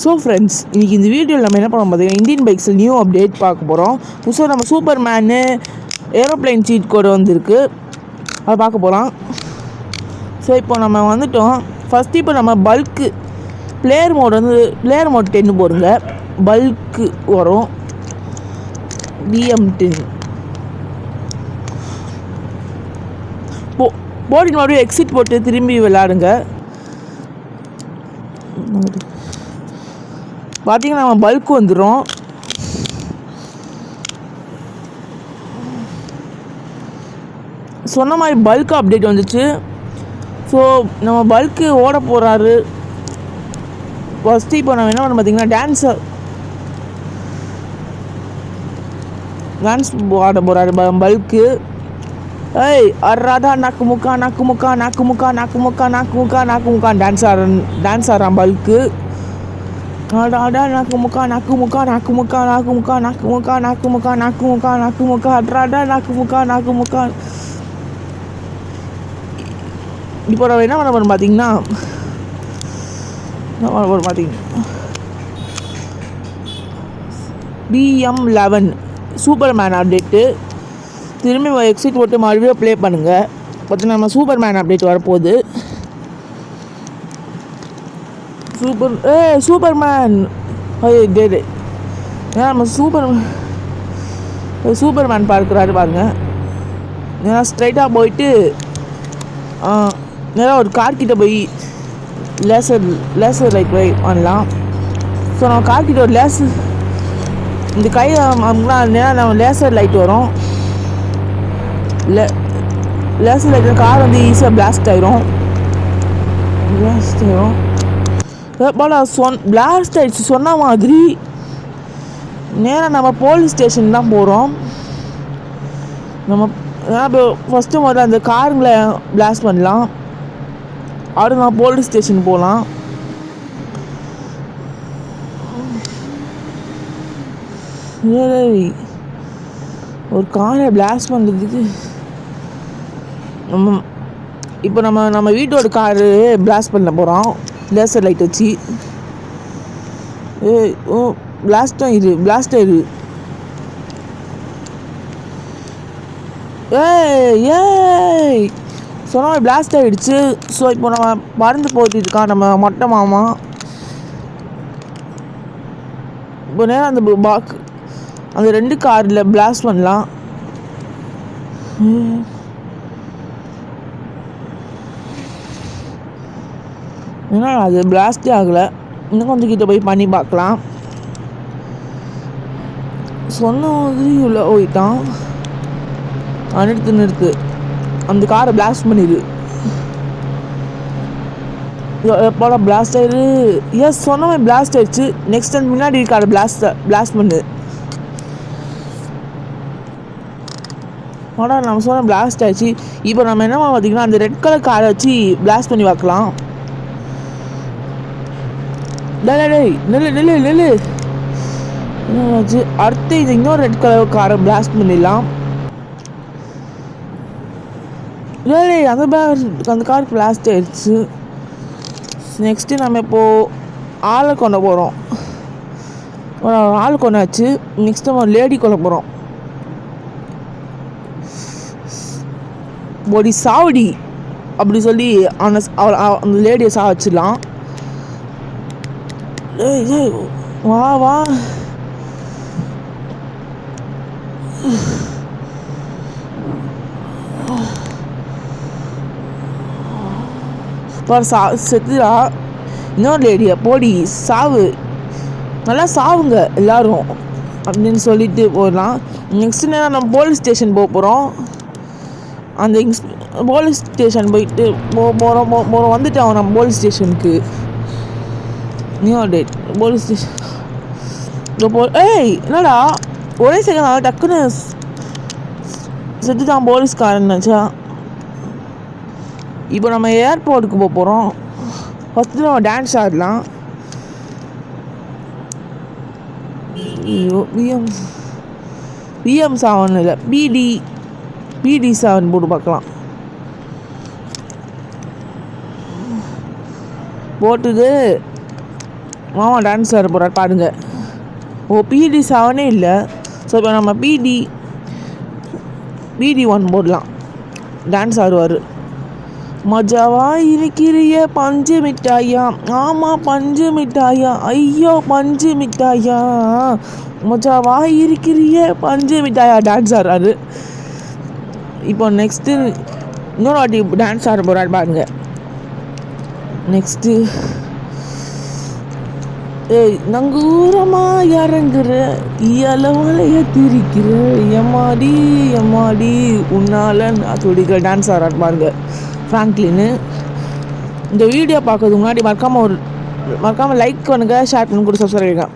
So friends, இன்றைக்கி இந்த வீடியோவில் நம்ம என்ன பண்ண பார்த்தீங்கன்னா இந்தியன் பைக்ஸில் நியூ அப்டேட் பார்க்க போகிறோம். புதுசாக நம்ம சூப்பர் மேனு ஏரோப்ளைன் சீட் கோடு வந்துருக்கு, அதை பார்க்க போகிறோம். ஸோ இப்போ நம்ம வந்துட்டோம். ஃபஸ்ட்டு இப்போ நம்ம பல்க்கு பிளேயர் மோட் 10 போடுங்க. பல்க்கு வரும் BM10 போர்டின் மறுபடியும் எக்ஸிட் போட்டு திரும்பி விளாடுங்க. பார்த்தீங்கன்னா நம்ம பல்க் வந்துடும். சொன்ன மாதிரி பல்க் அப்டேட் வந்துச்சு. ஸோ நம்ம பல்க்கு ஓட போகிறாரு. ஃபஸ்ட்டு இப்போ நம்ம என்ன பண்ண பார்த்தீங்கன்னா டான்ஸ் ஆட போகிறாரு பல்க்கு. ஏய் அர்ராதா நாக்கு முக்கா டான்ஸ் ஆடுறான் பல்க்கு. அடாடா நாக்கு முக்கா அட்ராடா நாக்கு முக்கா. இப்போ நம்ம என்ன பண்ண போகிறோம் பார்த்தீங்கன்னா BM11 சூப்பர் மேன் அப்டேட்டு. திரும்பி எக்ஸிட் போட்டு மறுபடியும் ப்ளே பண்ணுங்கள். பார்த்தீங்கன்னா நம்ம சூப்பர் மேன் அப்டேட் வரப்போகுது. சூப்பர் மேன் டேடு ஏன்னா நம்ம சூப்பர் மேன் பார்க்குறாரு பாருங்க. ஏன்னா ஸ்ட்ரைட்டாக போயிட்டு நேராக ஒரு கார்கிட்ட போய் லேசர் லைட் போய் பண்ணலாம். ஸோ நம்ம கார்கிட்ட ஒரு இந்த கை நேராக நம்ம லேசர் லைட் வரும். லேசர் லைட் கார் வந்து ஈஸியாக பிளாஸ்ட் ஆயிரும். பிளாஸ்ட் ஆயிடுச்சு சொன்ன மாதிரி நேராக நம்ம போலீஸ் ஸ்டேஷன் தான் போகிறோம். நம்ம இப்போ ஃபஸ்ட்டு முதல்ல அந்த காருங்களை பிளாஸ்ட் பண்ணலாம். அடுத்து நம்ம போலீஸ் ஸ்டேஷன் போகலாம். ஒரு காரை பிளாஸ்ட் பண்ணுறதுக்கு இப்போ நம்ம வீட்டோட காரு பிளாஸ்ட் பண்ண போகிறோம் லேசர் லைட் வச்சு. பிளாஸ்ட் ஆயிரு. சொன்ன பிளாஸ்ட் ஆகிடுச்சு. ஸோ இப்போ நம்ம பறந்து போயிட்டு இருக்கோம் நம்ம மொட்டை மாமா. இப்போ நேரம் அந்த 2 காரில் பிளாஸ்ட் பண்ணலாம். ஏன்னா அது பிளாஸ்டே ஆகலை. இன்னும் கொஞ்சம் கிட்ட போய் பண்ணி பார்க்கலாம். சொன்ன மாதிரி உள்ள போயிட்டான். நிறுத்து அந்த காரை பிளாஸ்ட் பண்ணிடு. எப்போலாம் பிளாஸ்ட் ஆயிரு. எஸ் சொன்ன மாதிரி பிளாஸ்ட் ஆயிடுச்சு. நெக்ஸ்ட் டைம் முன்னாடி காரை பிளாஸ்ட் பண்ணு. ஆனால் நம்ம சொன்ன பிளாஸ்ட் ஆயிடுச்சு. இப்போ நம்ம என்ன பார்த்தீங்கன்னா அந்த ரெட் கலர் காரை வச்சு பிளாஸ்ட் பண்ணி பார்க்கலாம். நெல்லு என்னாச்சு. அடுத்து இது இன்னொரு ரெட் கலர் காரை பிளாஸ்ட் பண்ணிடலாம். அந்த கார் பிளாஸ்ட் ஆயிடுச்சு. நெக்ஸ்ட்டு நம்ம இப்போது ஆளை கொண்டு போகிறோம். ஆள் கொண்டாச்சு. நெக்ஸ்ட் நம்ம லேடி கொண்டு போகிறோம். பொடி சாவடி அப்படி சொல்லி அந்த லேடியை சாவச்சிடலாம். வா செத்துடா. இன்னொரு லேடியா போடி சாவு, நல்லா சாவுங்க எல்லாரும் அப்படின்னு சொல்லிட்டு போயிடலாம். நெக்ஸ்ட் நேரம் நம்ம போலீஸ் ஸ்டேஷன் போகிறோம். அந்த போலீஸ் ஸ்டேஷன் போயிட்டு போகிறோம் வந்துட்டோம் நம்ம போலீஸ் ஸ்டேஷனுக்கு. New update police station. என்னடா ஒரே செகண்ட் டக்குன்னு செத்து தான் போலீஸ்காரன்னாச்சா. இப்போ நம்ம ஏர்போர்ட்டுக்கு போகிறோம். ஃபஸ்ட்டு நம்ம டான்ஸ் ஆடலாம். BM7 இல்லை BD7 போட்டு பார்க்கலாம். போட்டுது மாமா டான்ஸ் ஆட போகிறார் பாருங்க. ஓ பிடி 7 இல்லை. ஸோ இப்போ நம்ம பிடி 1 போடலாம். டான்ஸ் ஆடுவார். மஜாவா இருக்கிறிய பஞ்சு மிட்டாயா, ஆமாம் பஞ்சு மிட்டாயா, ஐயோ பஞ்சு மிட்டாயா, மஜாவா இருக்கிறிய பஞ்சு மிட்டாயா டான்ஸ் ஆடுறாரு. இப்போ நெக்ஸ்ட்டு இன்னொரு வாட்டி டான்ஸ் ஆட போகிறாரு பாருங்க. நெக்ஸ்ட்டு நங்கூரமா இறங்குற இயலவலைய திரிக்கிற எம்மாடி எம்மாடி உன்னால நான் துடிக்கிற டான்ஸ் ஆடுறாரு பாருங்க ஃப்ராங்க்லின்னு. இந்த வீடியோ பார்க்கறதுக்கு முன்னாடி மறக்காமல் லைக் பண்ணுங்கள், ஷேர் பண்ணி கூட சப்ஸ்கிரைப் பண்ணுங்கள்.